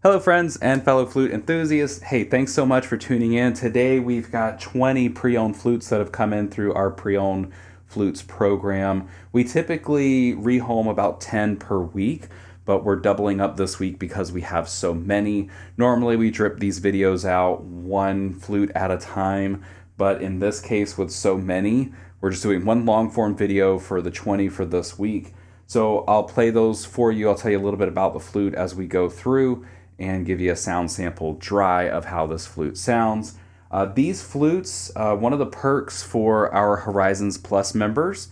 Hello friends and fellow flute enthusiasts. Hey, thanks so much for tuning in. Today we've got 20 pre-owned flutes that have come in through our pre-owned flutes program. We typically rehome about 10 per week, but we're doubling up this week because we have so many. Normally we drip these videos out one flute at a time, but in this case with so many, we're just doing one long form video for the 20 for this week. So I'll play those for you. I'll tell you a little bit about the flute as we go through and give you a sound sample dry of how this flute sounds. These flutes, one of the perks for our Horizons Plus members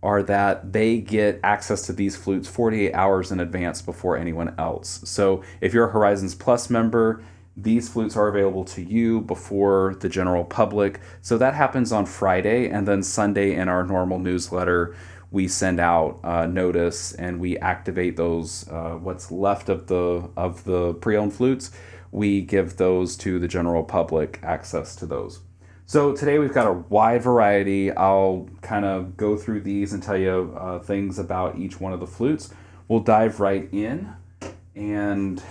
are that they get access to these flutes 48 hours in advance before anyone else. So if you're a Horizons Plus member, these flutes are available to you before the general public. So that happens on Friday, and then Sunday in our normal newsletter, we send out notice and we activate those what's left of the pre-owned flutes. We give those to the general public access to those. So today we've got a wide variety. I'll kind of go through these and tell you things about each one of the flutes. We'll dive right in. And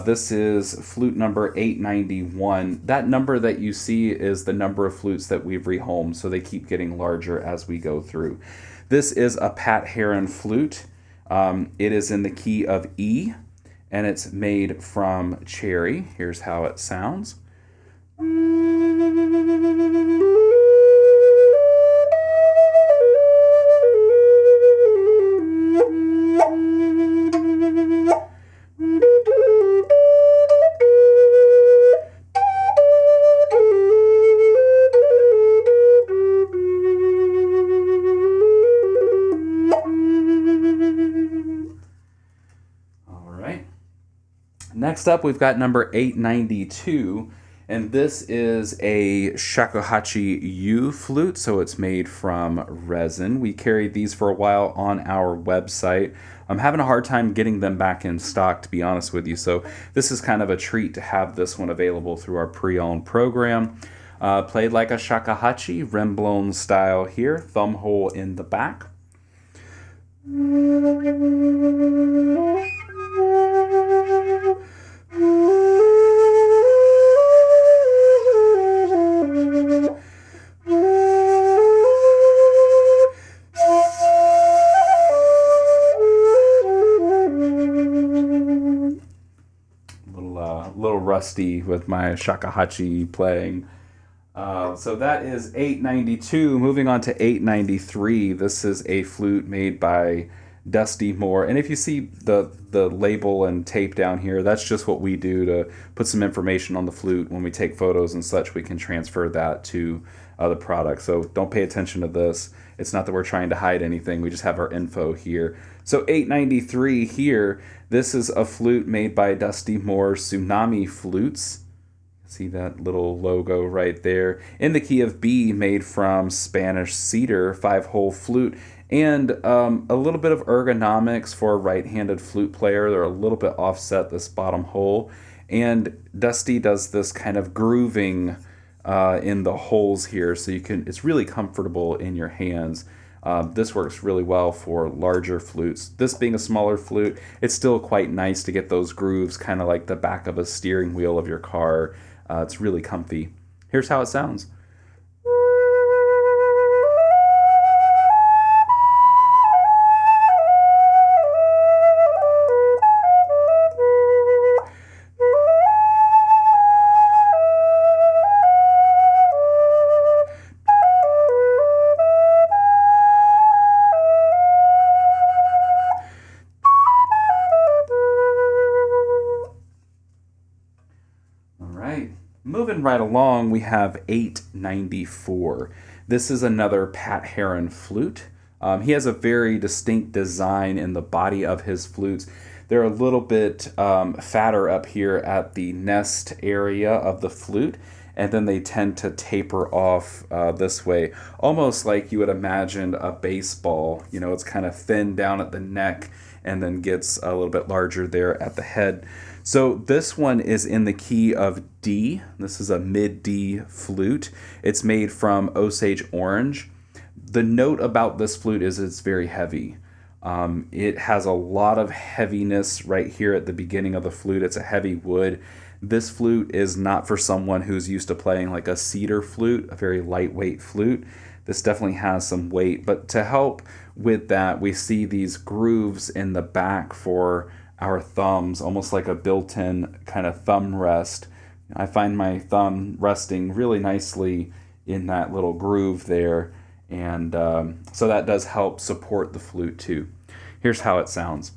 this is flute number 891. That number that you see is the number of flutes that we've rehomed, so they keep getting larger as we go through. This is a Pat Haron flute. It is in the key of E, and it's made from cherry. Here's how it sounds. Next up, we've got number 892, and this is a Shakahachi U flute, so it's made from resin. We carried these for a while on our website. I'm having a hard time getting them back in stock, to be honest with you, so this is kind of a treat to have this one available through our pre-owned program. Played like a shakuhachi, rim-blown style here, thumb hole in the back. Little rusty with my shakuhachi playing. So that is 892. Moving on to 893. This is a flute made by Dusty Moore. And if you see the label and tape down here, that's just what we do to put some information on the flute. When we take photos and such, we can transfer that to the product. So don't pay attention to this. It's not that we're trying to hide anything. We just have our info here. So 893 here, this is a flute made by Dusty Moore Tsunami Flutes. See that little logo right there. In the key of B, made from Spanish cedar, 5-hole flute. And a little bit of ergonomics for a right-handed flute player. They're a little bit offset, this bottom hole. And Dusty does this kind of grooving in the holes here, so it's really comfortable in your hands. This works really well for larger flutes. This being a smaller flute, it's still quite nice to get those grooves kind of like the back of a steering wheel of your car. It's really comfy. Here's how it sounds. Moving right along, we have 894. This is another Pat Haron flute. He has a very distinct design in the body of his flutes. They're a little bit fatter up here at the nest area of the flute, and then they tend to taper off this way, almost like you would imagine a baseball. You know, it's kind of thin down at the neck and then gets a little bit larger there at the head. So this one is in the key of D. This is a mid-D flute. It's made from Osage orange. The note about this flute is it's very heavy. It has a lot of heaviness right here at the beginning of the flute. It's a heavy wood. This flute is not for someone who's used to playing like a cedar flute, a very lightweight flute. This definitely has some weight, but to help with that, we see these grooves in the back for our thumbs, almost like a built-in kind of thumb rest. I find my thumb resting really nicely in that little groove there, and so that does help support the flute too. Here's how it sounds.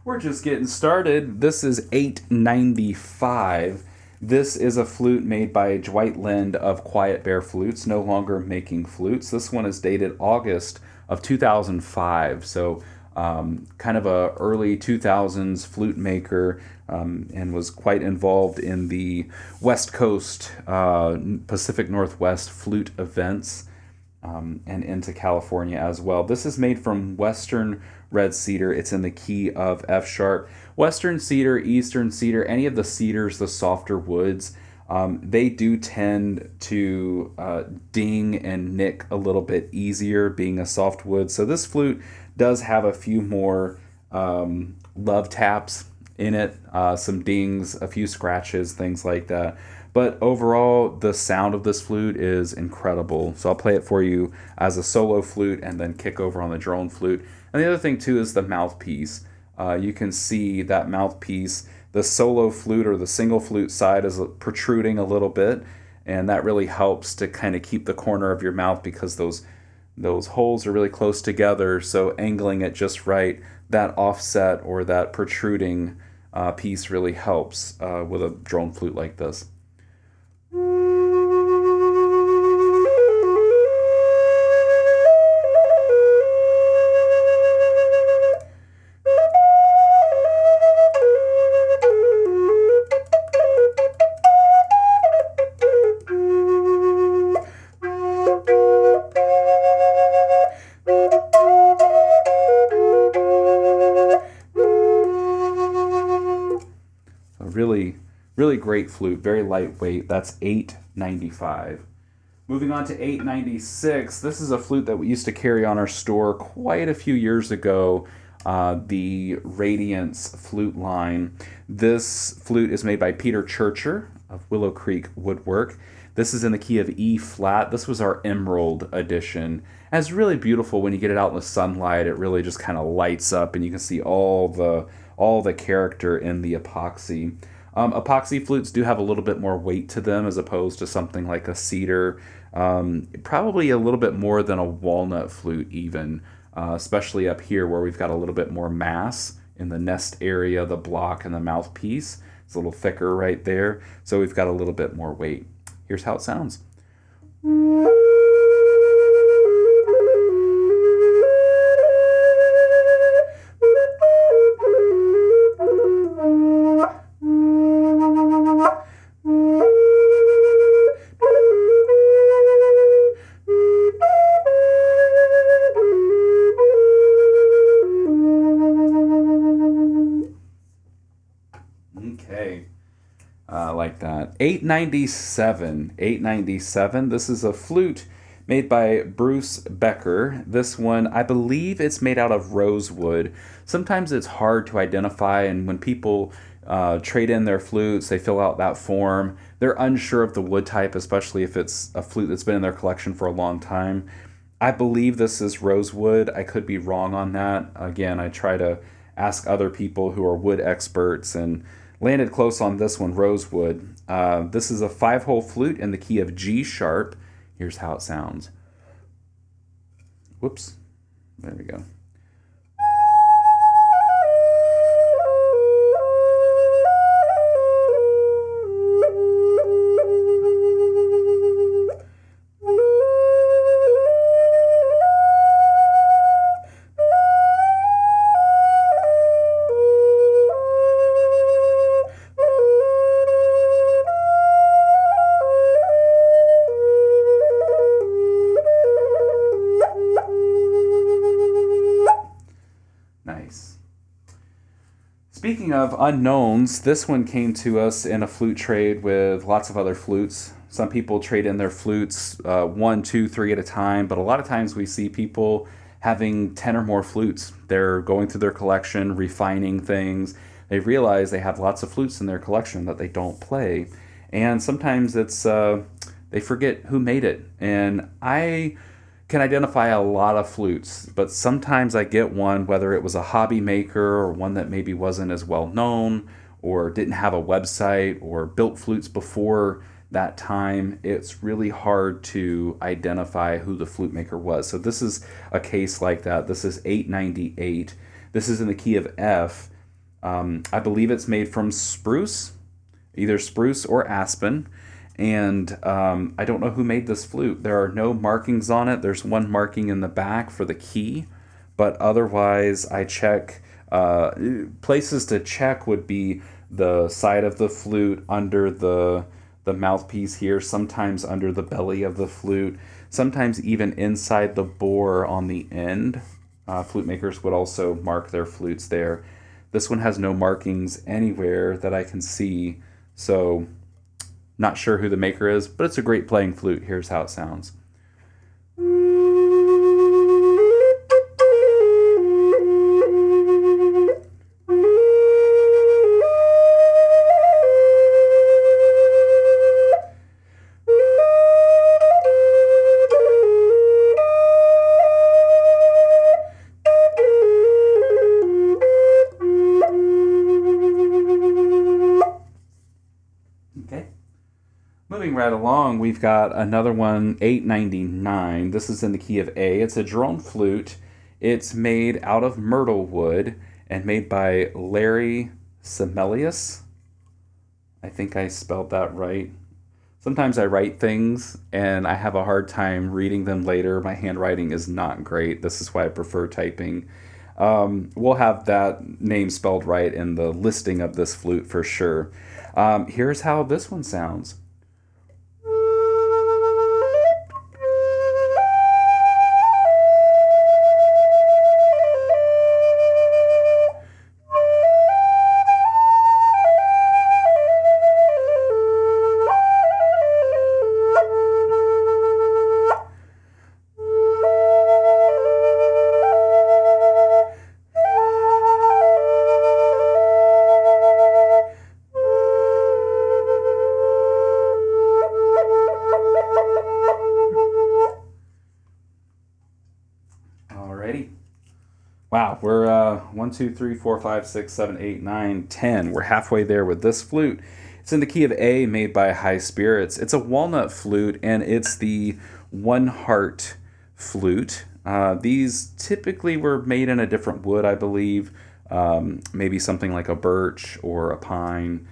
We're just getting started. This is 895. This is a flute made by Dwight Lind of Quiet Bear Flutes, no longer making flutes. This one is dated August of 2005, so kind of a early 2000s flute maker, and was quite involved in the West Coast, Pacific Northwest flute events, and into California as well. This is made from Western red cedar. It's in the key of F sharp. Western cedar, Eastern cedar, any of the cedars, the softer woods, they do tend to ding and nick a little bit easier being a soft wood. So this flute does have a few more love taps in it, some dings, a few scratches, things like that. But overall, the sound of this flute is incredible. So I'll play it for you as a solo flute and then kick over on the drone flute. And the other thing too is the mouthpiece. You can see that mouthpiece, the solo flute or the single flute side is protruding a little bit, and that really helps to kind of keep the corner of your mouth because those holes are really close together. So angling it just right, that offset or that protruding piece really helps with a drone flute like this. Really great flute, very lightweight. That's $8.95. Moving on to $8.96. This is a flute that we used to carry on our store quite a few years ago, the Radiance flute line. This flute is made by Peter Churcher of Willow Creek Woodwork. This is in the key of E flat. This was our Emerald edition. And it's really beautiful when you get it out in the sunlight. It really just kind of lights up and you can see all the character in the epoxy. Epoxy flutes do have a little bit more weight to them as opposed to something like a cedar. Probably a little bit more than a walnut flute even, especially up here where we've got a little bit more mass in the nest area, the block, and the mouthpiece. It's a little thicker right there, so we've got a little bit more weight. Here's how it sounds. Like that. $8.97. This is a flute made by Bruce Becker. This one, I believe it's made out of rosewood. Sometimes it's hard to identify, and when people trade in their flutes, they fill out that form. They're unsure of the wood type, especially if it's a flute that's been in their collection for a long time. I believe this is rosewood. I could be wrong on that. Again, I try to ask other people who are wood experts and landed close on this one, rosewood. This is a 5-hole flute in the key of G sharp. Here's how it sounds. Whoops. There we go. speaking of unknowns, this one came to us in a flute trade with lots of other flutes. Some people trade in their flutes 1, 2, 3 at a time, but a lot of times we see people having 10 or more flutes. They're going through their collection, refining things. They realize they have lots of flutes in their collection that they don't play. And sometimes it's they forget who made it. And I can identify a lot of flutes, but sometimes I get one, whether it was a hobby maker or one that maybe wasn't as well known or didn't have a website or built flutes before that time. It's really hard to identify who the flute maker was. So this is a case like that. This is 898. This is in the key of F. I believe it's made from spruce, either spruce or aspen. And I don't know who made this flute. There are no markings on it. There's one marking in the back for the key, but otherwise I check. Places to check would be the side of the flute, under the mouthpiece here, sometimes under the belly of the flute, sometimes even inside the bore on the end. Flute makers would also mark their flutes there. This one has no markings anywhere that I can see, so not sure who the maker is, but it's a great playing flute. Here's how it sounds. Right along, we've got another one, 899. This is in the key of A. It's a drone flute. It's made out of Myrtlewood and made by Larry Semelius. I think I spelled that right. Sometimes I write things and I have a hard time reading them later. My handwriting is not great. This is why I prefer typing. We'll have that name spelled right in the listing of this flute for sure. Here's how this one sounds. Wow, we're 1, 2, 3, 4, 5, 6, 7, 8, 9, 10. We're halfway there with this flute. It's in the key of A, made by High Spirits. It's a walnut flute, and it's the one heart flute. These typically were made in a different wood, I believe. Maybe something like a birch or a pine.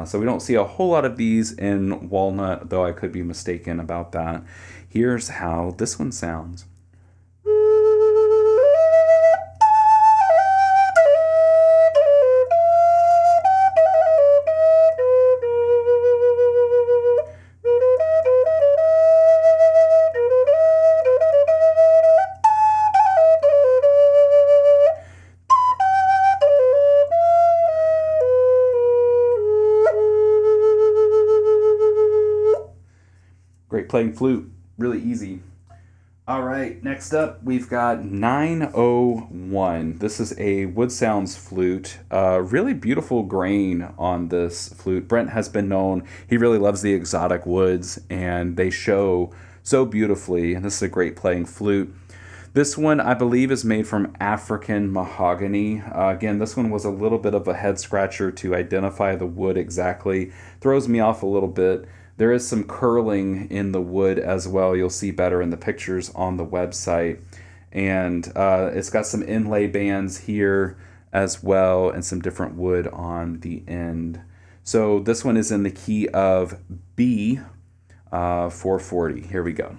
So we don't see a whole lot of these in walnut, though I could be mistaken about that. Here's how this one sounds. Great playing flute, really easy. All right, next up we've got 901. This is a Wood Sounds flute. Really beautiful grain on this flute. Brent has been known, he really loves the exotic woods, and they show so beautifully, and this is a great playing flute. This one, I believe, is made from African mahogany. Again, this one was a little bit of a head scratcher to identify the wood exactly. Throws me off a little bit. There is some curling in the wood as well. You'll see better in the pictures on the website. And it's got some inlay bands here as well and some different wood on the end. So this one is in the key of B, 440. Here we go.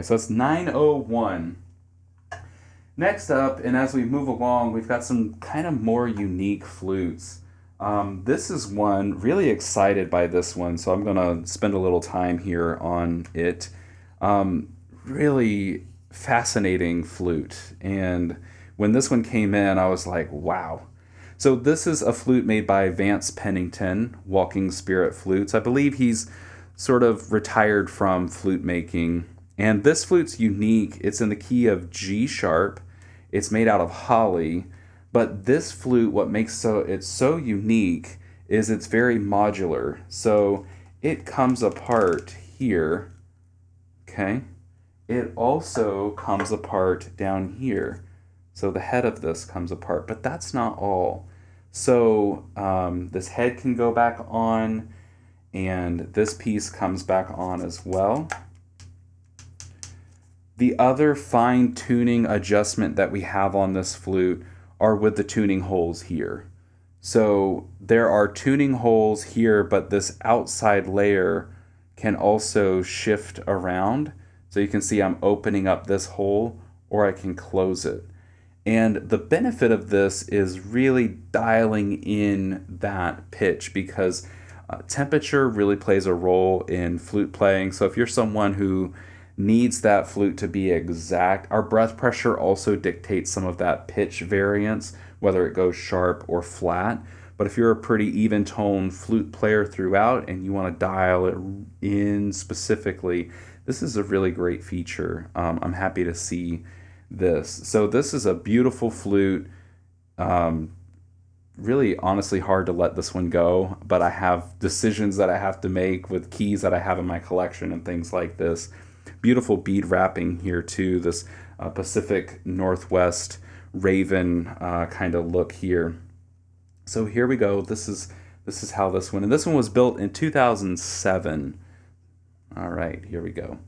so it's 901. Next up, and as we move along, we've got some kind of more unique flutes. This is one, really excited by this one, so I'm going to spend a little time here on it. Really fascinating flute, and when this one came in, I was like, wow. So this is a flute made by Vance Pennington, Walking Spirit Flutes. I believe he's sort of retired from flute making, and this flute's unique. It's in the key of G sharp. It's made out of holly, but this flute, what makes it's so unique is it's very modular. So it comes apart here, okay? It also comes apart down here. So the head of this comes apart, but that's not all. So this head can go back on, and this piece comes back on as well. The other fine-tuning adjustment that we have on this flute are with the tuning holes here. So there are tuning holes here, but this outside layer can also shift around. So you can see I'm opening up this hole, or I can close it. And the benefit of this is really dialing in that pitch, because temperature really plays a role in flute playing. So if you're someone who needs that flute to be exact, our breath pressure also dictates some of that pitch variance, whether it goes sharp or flat. But if you're a pretty even tone flute player throughout and you want to dial it in specifically, this is a really great feature. I'm happy to see this. So this is a beautiful flute. Really, honestly, hard to let this one go, but I have decisions that I have to make with keys that I have in my collection and things like this. Beautiful bead wrapping here too, this Pacific Northwest raven kind of look here. So here we go. This is how this one, and this one was built in 2007. All right, here we go.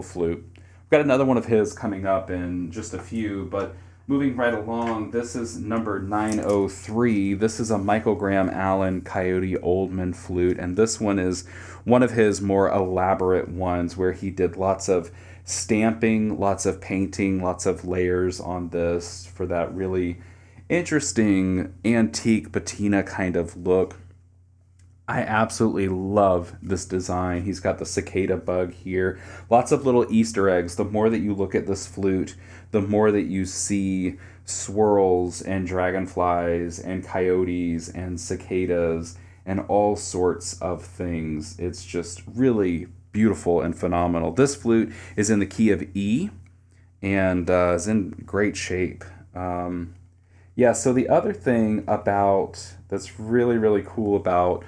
Flute. We've got another one of his coming up in just a few, but moving right along, this is number 903. This is a Michael Graham Allen Coyote Oldman flute, and this one is one of his more elaborate ones where he did lots of stamping, lots of painting, lots of layers on this for that really interesting antique patina kind of look. I absolutely love this design. He's got the cicada bug here. Lots of little Easter eggs. The more that you look at this flute, the more that you see swirls and dragonflies and coyotes and cicadas and all sorts of things. It's just really beautiful and phenomenal. This flute is in the key of E and is in great shape. Yeah, so the other thing about that's really, really cool about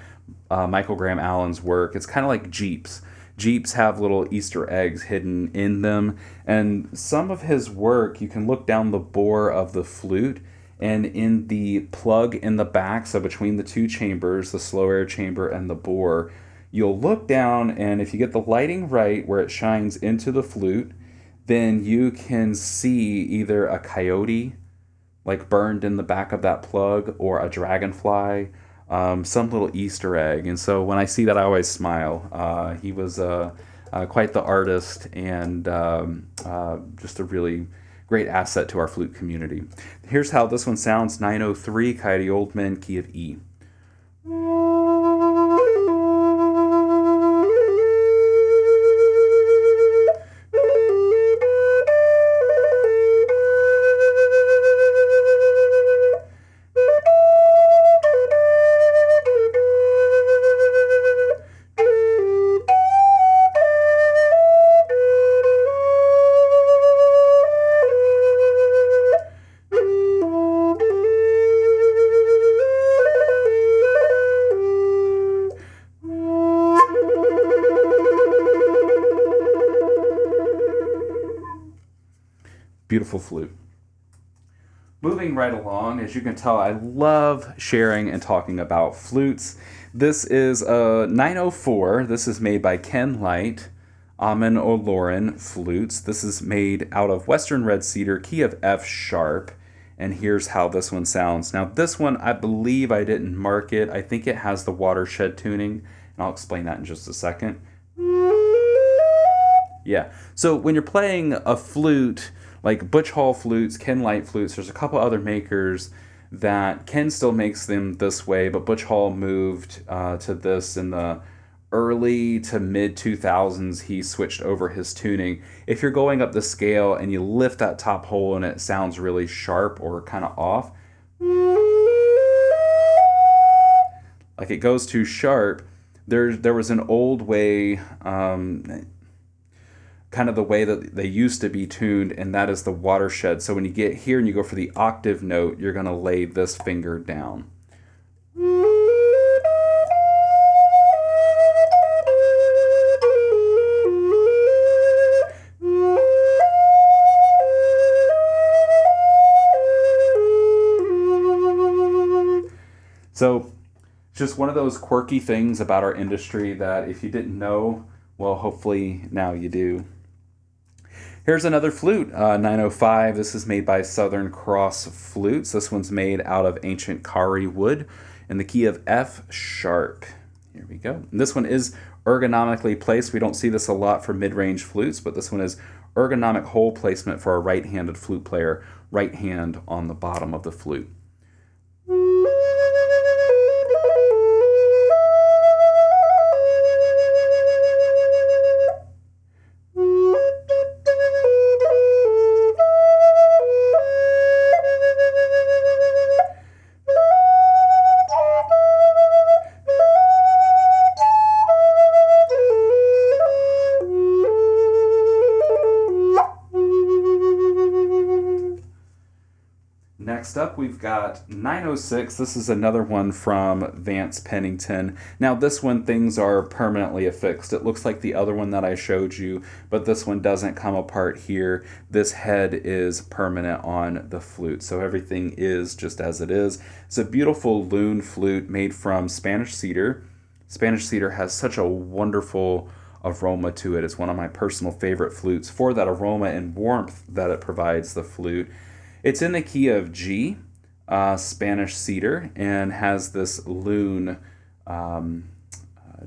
Michael Graham Allen's work, it's kind of like Jeeps. Jeeps have little Easter eggs hidden in them, and some of his work, you can look down the bore of the flute, and in the plug in the back, so between the two chambers, the slow air chamber and the bore, you'll look down, and if you get the lighting right where it shines into the flute, then you can see either a coyote like burned in the back of that plug, or a dragonfly, some little Easter egg. And so when I see that, I always smile. He was quite the artist, and just a really great asset to our flute community. Here's how this one sounds: 903, Coyote Oldman, key of E. Beautiful flute. Moving right along, as you can tell, I love sharing and talking about flutes. This is a 904. This is made by Ken Light, Amen Oloran Flutes. This is made out of Western Red Cedar, key of F sharp. And here's how this one sounds. Now this one, I believe I didn't mark it. I think it has the watershed tuning, and I'll explain that in just a second. Yeah, so when you're playing a flute, like Butch Hall flutes, Ken Light flutes, there's a couple other makers that Ken still makes them this way, but Butch Hall moved to this in the early to mid 2000s. He switched over his tuning. If you're going up the scale and you lift that top hole and it sounds really sharp or kind of off, like it goes too sharp, there was an old way, kind of the way that they used to be tuned, and that is the watershed. So when you get here and you go for the octave note, you're going to lay this finger down. So just one of those quirky things about our industry that if you didn't know, well, hopefully now you do. Here's another flute, 905. This is made by Southern Cross Flutes. This one's made out of ancient Kauri wood in the key of F sharp. Here we go. And this one is ergonomically placed. We don't see this a lot for mid-range flutes, but this one is ergonomic hole placement for a right-handed flute player, right hand on the bottom of the flute. Next up, we've got 906. This is another one from Vance Pennington. Now, this one, things are permanently affixed. It looks like the other one that I showed you, but this one doesn't come apart here. This head is permanent on the flute, so everything is just as it is. It's a beautiful Loon flute made from Spanish cedar. Spanish cedar has such a wonderful aroma to it. It's one of my personal favorite flutes for that aroma and warmth that it provides the flute. It's in the key of G, Spanish cedar, and has this loon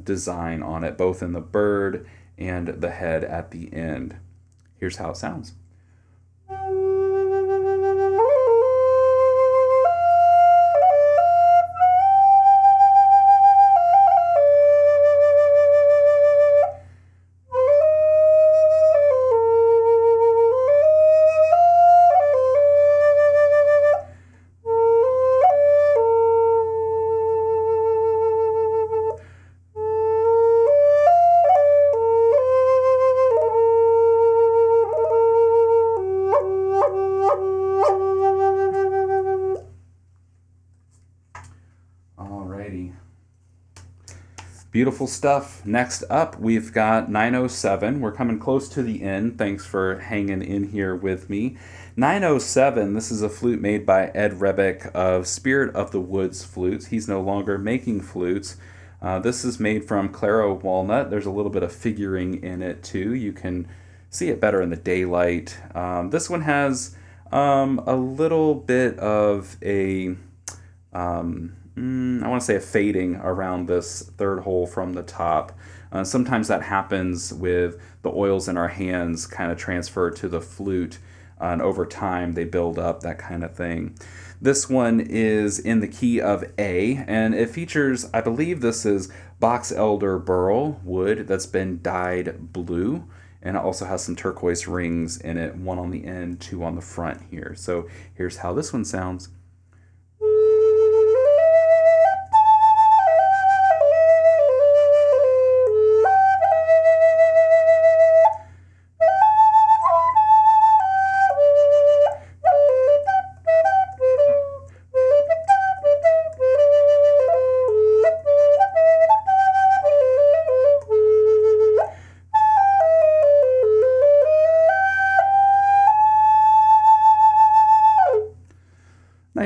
design on it, both in the bird and the head at the end. Here's how it sounds. Beautiful stuff. Next up, we've got 907. We're coming close to the end. Thanks for hanging in here with me. 907, this is a flute made by Ed Rebeck of Spirit of the Woods Flutes. He's no longer making flutes. This is made from Clar Walnut. There's a little bit of figuring in it too. You can see it better in the daylight. This one has a little bit of a... I want to say a fading around this third hole from the top. Sometimes that happens with the oils in our hands kind of transfer to the flute, and over time they build up, that kind of thing. This one is in the key of A, and it features, I believe this is box elder burl wood that's been dyed blue, and it also has some turquoise rings in it, one on the end, two on the front here. So here's how this one sounds.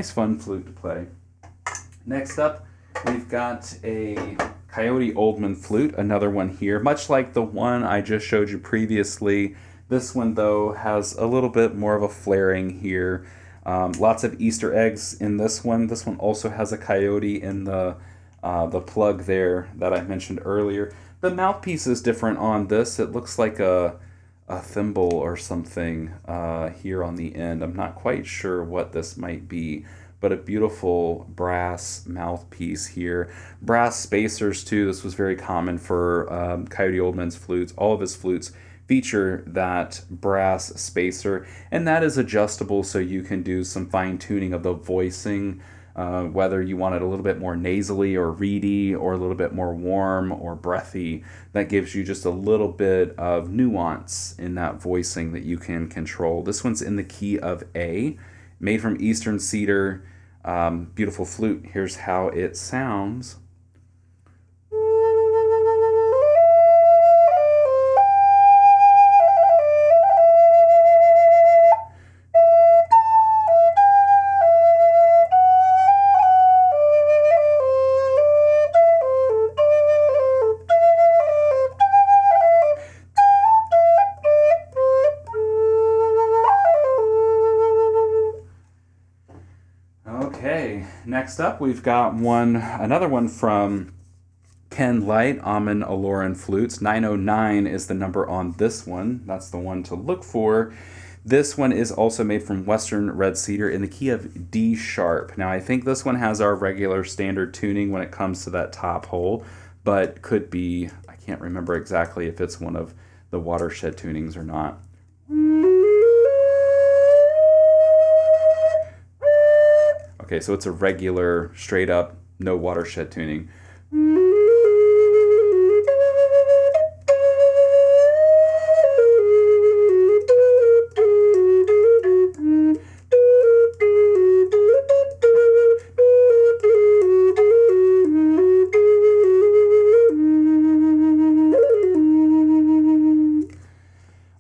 nice fun flute to play. Next up, we've got a Coyote Oldman flute, another one here. Much like the one I just showed you previously, this one, though, has a little bit more of a flaring here. Lots of Easter eggs in this one. This one also has a coyote in the plug there that I mentioned earlier. The mouthpiece is different on this. It looks like a thimble or something here on the end. I'm not quite sure what this might be, but a beautiful brass mouthpiece here. Brass spacers too. This was very common for Coyote Oldman's flutes. All of his flutes feature that brass spacer, and that is adjustable so you can do some fine tuning of the voicing, whether you want it a little bit more nasally or reedy or a little bit more warm or breathy. That gives you just a little bit of nuance in that voicing that you can control. This one's in the key of A, made from Eastern cedar. Beautiful flute. Here's how it sounds. Next up, we've got another one from Ken Light, Amen Aloran Flutes. 909 is the number on this one. That's the one to look for. This one is also made from Western Red Cedar in the key of D sharp. Now, I think this one has our regular standard tuning when it comes to that top hole, but could be, I can't remember exactly if it's one of the watershed tunings or not. Okay, so it's a regular, straight up, no watershed tuning.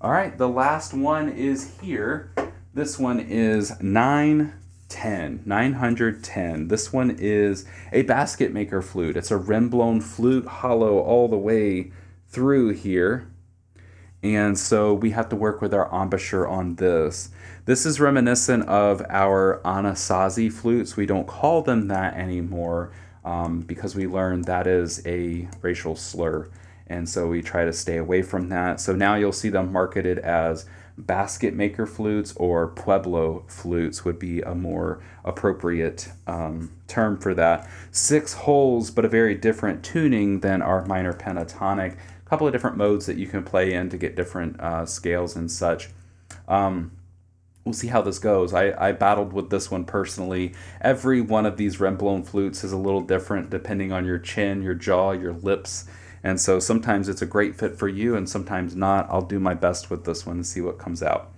All right, the last one is here. This one is 910. This one is a basket maker flute. It's a rim-blown flute, hollow all the way through here. And so we have to work with our embouchure on this. This is reminiscent of our Anasazi flutes. We don't call them that anymore because we learned that is a racial slur. And so we try to stay away from that. So now you'll see them marketed as basket maker flutes, or Pueblo flutes would be a more appropriate term for that. 6 holes, but a very different tuning than our minor pentatonic. A couple of different modes that you can play in to get different scales and such. We'll see how this goes. I battled with this one personally. Every one of these rim-blown flutes is a little different depending on your chin, your jaw, your lips. And so sometimes it's a great fit for you and sometimes not. I'll do my best with this one and see what comes out.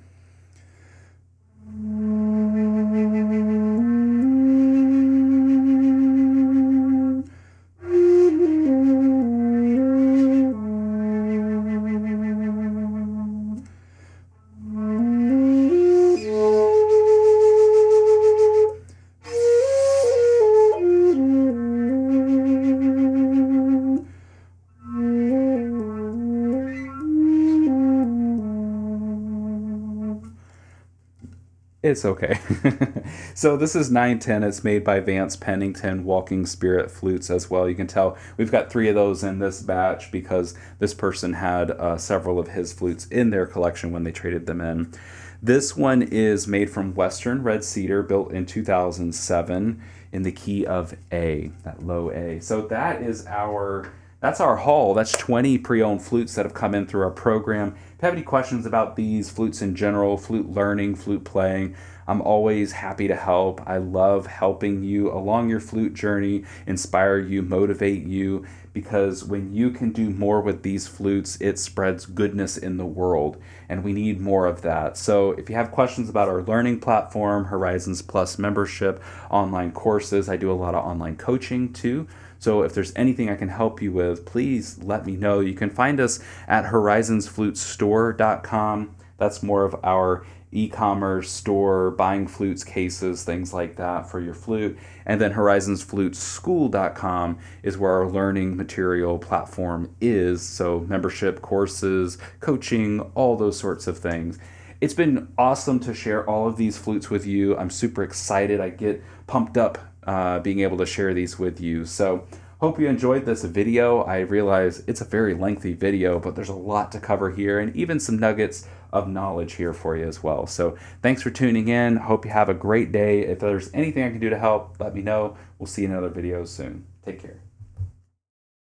It's okay. So this is 910. It's made by Vance Pennington, Walking Spirit Flutes as well. You can tell we've got 3 of those in this batch because this person had several of his flutes in their collection when they traded them in. This one is made from Western Red Cedar, built in 2007 in the key of A, that low A. So that's our haul. That's 20 pre-owned flutes that have come in through our program. If you have any questions about these flutes in general, flute learning, flute playing, I'm always happy to help. I love helping you along your flute journey, inspire you, motivate you, because when you can do more with these flutes, it spreads goodness in the world, and we need more of that. So if you have questions about our learning platform, Horizons Plus membership, online courses, I do a lot of online coaching too. So if there's anything I can help you with, please let me know. You can find us at horizonsflutestore.com. That's more of our e-commerce store, buying flutes, cases, things like that for your flute. And then horizonsfluteschool.com is where our learning material platform is. So membership, courses, coaching, all those sorts of things. It's been awesome to share all of these flutes with you. I'm super excited. I get pumped up being able to share these with you. So hope you enjoyed this video. I realize it's a very lengthy video, but there's a lot to cover here and even some nuggets of knowledge here for you as well. So thanks for tuning in. Hope you have a great day. If there's anything I can do to help, let me know. We'll see you in another video soon. Take care.